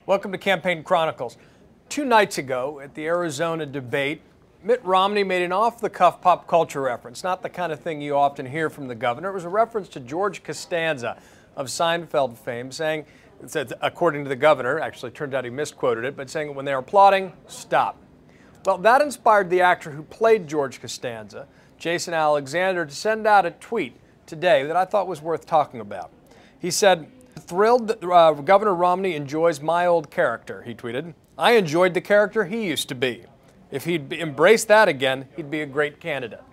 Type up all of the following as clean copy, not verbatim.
Welcome to Campaign Chronicles. 2 nights ago at the Arizona debate, Mitt Romney made an off-the-cuff pop culture reference, not the kind of thing you often hear from the governor. It was a reference to George Costanza of Seinfeld fame, saying, according to the governor, actually it turned out he misquoted it, but saying when they are applauding, stop. Well, that inspired the actor who played George Costanza, Jason Alexander, to send out a tweet today that I thought was worth talking about. He said, "Thrilled that Governor Romney enjoys my old character," he tweeted. "I enjoyed the character he used to be. If he'd embraced that again, he'd be a great candidate."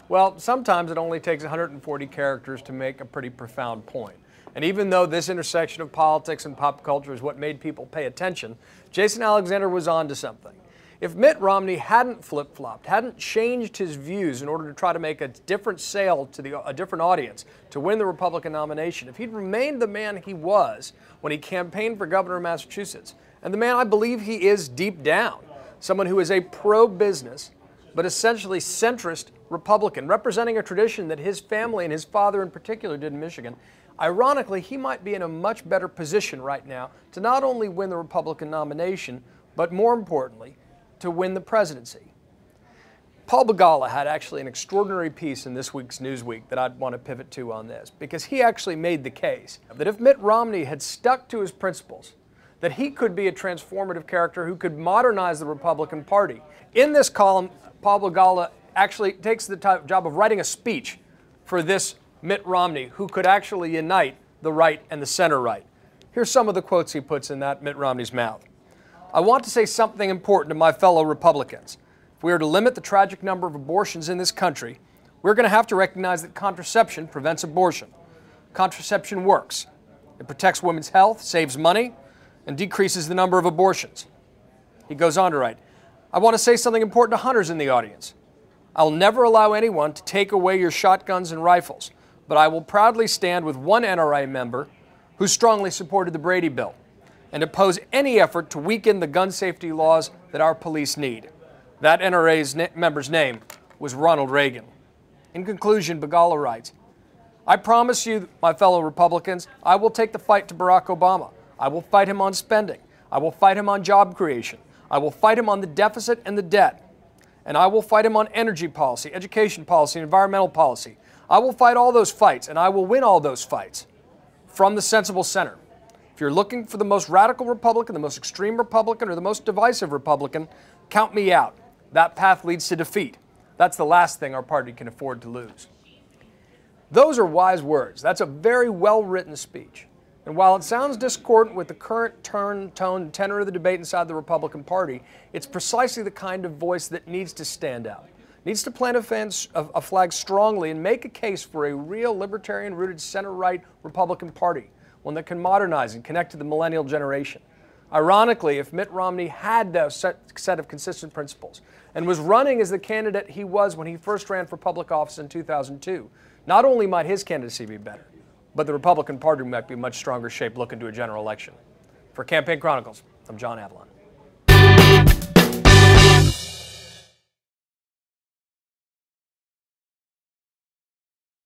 Well, sometimes it only takes 140 characters to make a pretty profound point. And even though this intersection of politics and pop culture is what made people pay attention, Jason Alexander was on to something. If Mitt Romney hadn't flip-flopped, hadn't changed his views in order to try to make a different sale to a different audience to win the Republican nomination, if he'd remained the man he was when he campaigned for governor of Massachusetts, and the man I believe he is deep down, someone who is a pro-business but essentially centrist Republican, representing a tradition that his family and his father in particular did in Michigan, ironically, he might be in a much better position right now to not only win the Republican nomination, but more importantly, to win the presidency. Paul Begala had actually an extraordinary piece in this week's Newsweek that I'd want to pivot to on this, because he actually made the case that if Mitt Romney had stuck to his principles, that he could be a transformative character who could modernize the Republican Party. In this column, Paul Begala actually takes the job of writing a speech for this Mitt Romney who could actually unite the right and the center right. Here's some of the quotes he puts in that Mitt Romney's mouth. "I want to say something important to my fellow Republicans. If we are to limit the tragic number of abortions in this country, we're going to have to recognize that contraception prevents abortion. Contraception works. It protects women's health, saves money, and decreases the number of abortions." He goes on to write, "I want to say something important to hunters in the audience. I'll never allow anyone to take away your shotguns and rifles, but I will proudly stand with one NRA member who strongly supported the Brady Bill and oppose any effort to weaken the gun safety laws that our police need." That NRA's member's name was Ronald Reagan. In conclusion, Begala writes, "I promise you, my fellow Republicans, I will take the fight to Barack Obama. I will fight him on spending. I will fight him on job creation. I will fight him on the deficit and the debt. And I will fight him on energy policy, education policy, environmental policy. I will fight all those fights, and I will win all those fights from the sensible center. If you're looking for the most radical Republican, the most extreme Republican, or the most divisive Republican, count me out. That path leads to defeat. That's the last thing our party can afford to lose." Those are wise words. That's a very well-written speech. And while it sounds discordant with the current tone, tenor of the debate inside the Republican Party, it's precisely the kind of voice that needs to stand out, needs to plant a flag strongly and make a case for a real libertarian-rooted center-right Republican Party, one that can modernize and connect to the millennial generation. Ironically, if Mitt Romney had that set of consistent principles and was running as the candidate he was when he first ran for public office in 2002, not only might his candidacy be better, but the Republican Party might be in much stronger shape looking to a general election. For Campaign Chronicles, I'm John Avlon.